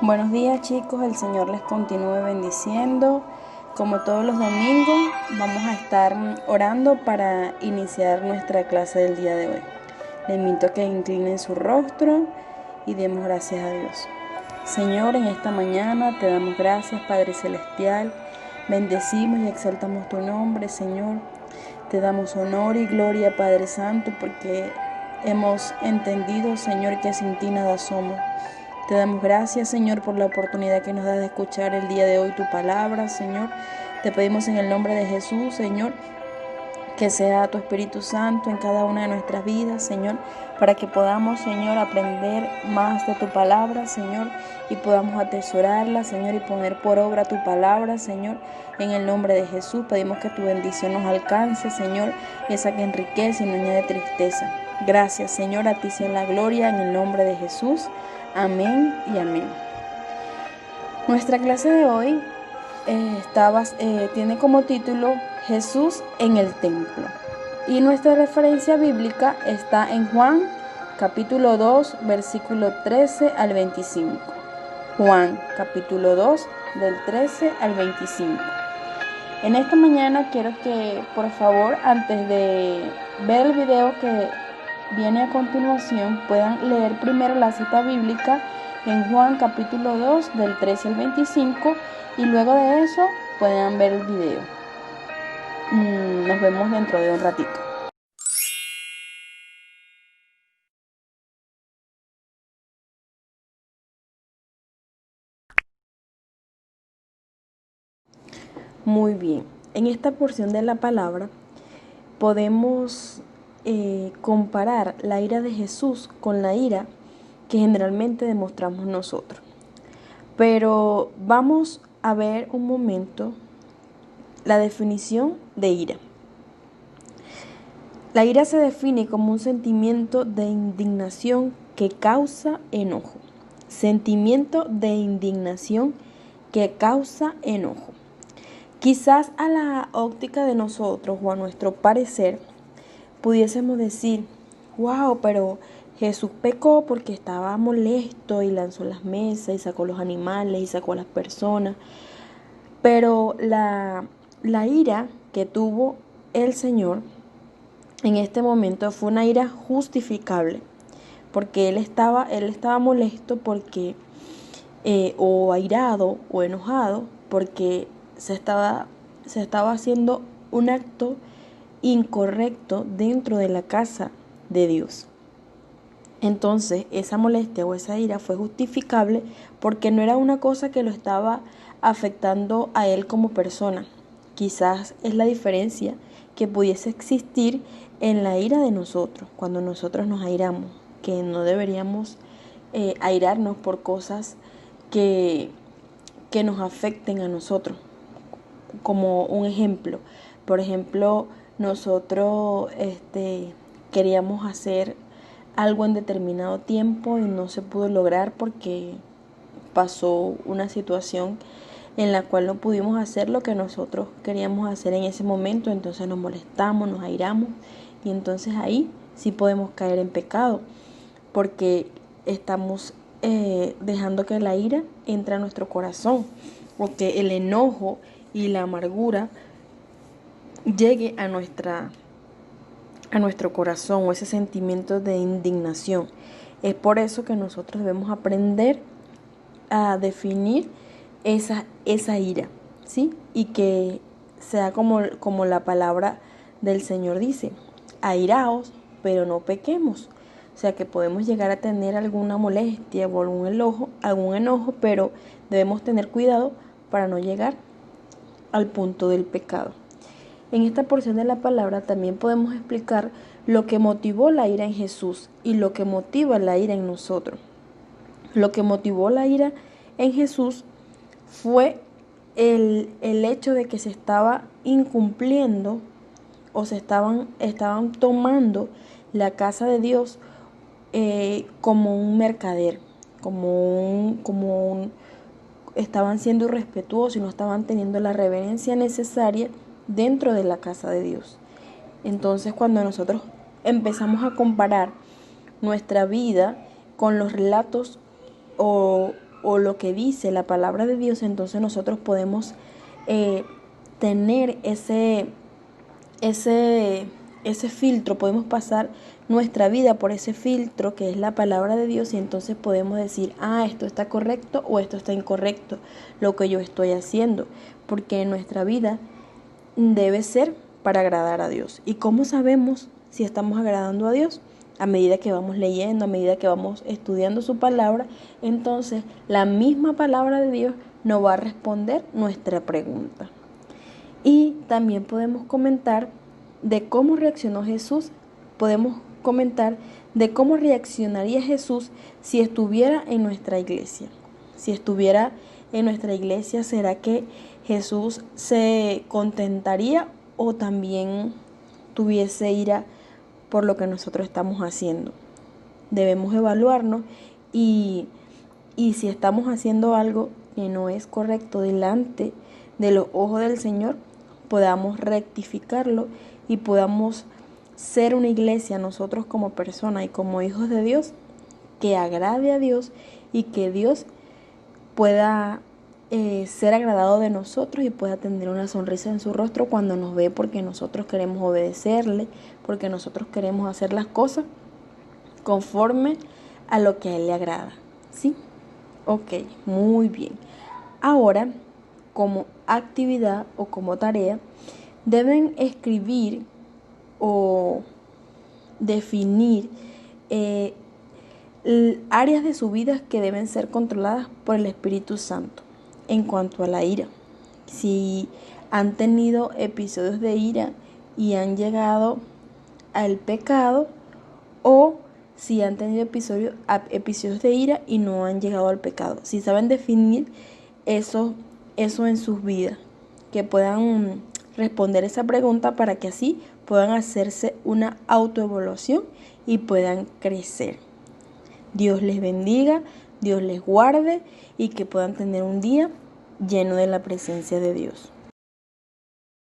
Buenos días chicos, el Señor les continúe bendiciendo. Como todos los domingos, vamos a estar orando para iniciar nuestra clase del día de hoy. Les invito a que inclinen su rostro y demos gracias a Dios. Señor, en esta mañana te damos gracias, Padre Celestial. Bendecimos y exaltamos tu nombre, Señor. Te damos honor y gloria, Padre Santo, porque hemos entendido, Señor, que sin ti nada somos. Te damos gracias, Señor, por la oportunidad que nos das de escuchar el día de hoy tu palabra, Señor. Te pedimos en el nombre de Jesús, Señor, que sea tu Espíritu Santo en cada una de nuestras vidas, Señor, para que podamos, Señor, aprender más de tu palabra, Señor, y podamos atesorarla, Señor, y poner por obra tu palabra, Señor. En el nombre de Jesús pedimos que tu bendición nos alcance, Señor, esa que enriquece y no añade tristeza. Gracias, Señor, a ti sea la gloria en el nombre de Jesús. Amén y amén. Nuestra clase de hoy tiene como título Jesús en el templo. Y nuestra referencia bíblica está en Juan capítulo 2, versículo 13 al 25. Juan capítulo 2, del 13 al 25. En esta mañana quiero que, por favor, antes de ver el video que viene a continuación, puedan leer primero la cita bíblica en Juan capítulo 2 del 13 al 25 y luego de eso puedan ver el video. Nos vemos dentro de un ratito. Muy bien, en esta porción de la palabra podemos comparar la ira de Jesús con la ira que generalmente demostramos nosotros. Pero vamos a ver un momento la definición de ira. La ira se define como un sentimiento de indignación que causa enojo. Sentimiento de indignación que causa enojo. Quizás a la óptica de nosotros o a nuestro parecer pudiésemos decir, wow, pero Jesús pecó porque estaba molesto y lanzó las mesas y sacó los animales y sacó a las personas. Pero la ira que tuvo el Señor en este momento fue una ira justificable, porque él estaba molesto porque, o airado o enojado, porque se estaba haciendo un acto incorrecto dentro de la casa de Dios. Entonces, esa molestia o esa ira fue justificable porque no era una cosa que lo estaba afectando a él como persona. Quizás es la diferencia que pudiese existir en la ira de nosotros, cuando nosotros nos airamos, que no deberíamos airarnos por cosas que nos afecten a nosotros. Como un ejemplo, por ejemplo, nosotros queríamos hacer algo en determinado tiempo y no se pudo lograr porque pasó una situación en la cual no pudimos hacer lo que nosotros queríamos hacer en ese momento, entonces nos molestamos, nos airamos y entonces ahí sí podemos caer en pecado porque estamos dejando que la ira entre a nuestro corazón o que el enojo y la amargura llegue a nuestro corazón o ese sentimiento de indignación. Es por eso que nosotros debemos aprender a definir esa ira, ¿sí? Y que sea como la palabra del Señor dice, airaos, pero no pequemos. O sea que podemos llegar a tener alguna molestia o algún enojo, pero debemos tener cuidado para no llegar al punto del pecado. En esta porción de la palabra también podemos explicar lo que motivó la ira en Jesús y lo que motiva la ira en nosotros. Lo que motivó la ira en Jesús fue el hecho de que se estaba incumpliendo o se estaban tomando la casa de Dios como un mercader, estaban siendo irrespetuosos y no estaban teniendo la reverencia necesaria dentro de la casa de Dios. Entonces, cuando nosotros empezamos a comparar nuestra vida con los relatos o o lo que dice la palabra de Dios, entonces nosotros podemos tener ese filtro, podemos pasar nuestra vida por ese filtro que es la palabra de Dios, y entonces podemos decir, esto está correcto o esto está incorrecto, lo que yo estoy haciendo, porque nuestra vida debe ser para agradar a Dios. ¿Y cómo sabemos si estamos agradando a Dios? A medida que vamos leyendo, a medida que vamos estudiando su palabra, entonces la misma palabra de Dios nos va a responder nuestra pregunta. Y también podemos comentar de cómo reaccionó Jesús. Podemos comentar de cómo reaccionaría Jesús si estuviera en nuestra iglesia. Si estuviera en nuestra iglesia, ¿será que Jesús se contentaría o también tuviese ira por lo que nosotros estamos haciendo? Debemos evaluarnos y si estamos haciendo algo que no es correcto delante de los ojos del Señor, podamos rectificarlo y podamos ser una iglesia nosotros como personas y como hijos de Dios que agrade a Dios y que Dios pueda ser agradado de nosotros y pueda tener una sonrisa en su rostro cuando nos ve, porque nosotros queremos obedecerle, porque nosotros queremos hacer las cosas conforme a lo que a Él le agrada. ¿Sí? Ok, muy bien. Ahora, como actividad o como tarea, deben escribir o definir áreas de su vida que deben ser controladas por el Espíritu Santo. En cuanto a la ira, si han tenido episodios de ira y han llegado al pecado, o si han tenido episodios de ira y no han llegado al pecado. Si saben definir eso en sus vidas, que puedan responder esa pregunta para que así puedan hacerse una autoevaluación y puedan crecer. Dios les bendiga, Dios les guarde y que puedan tener un día lleno de la presencia de Dios.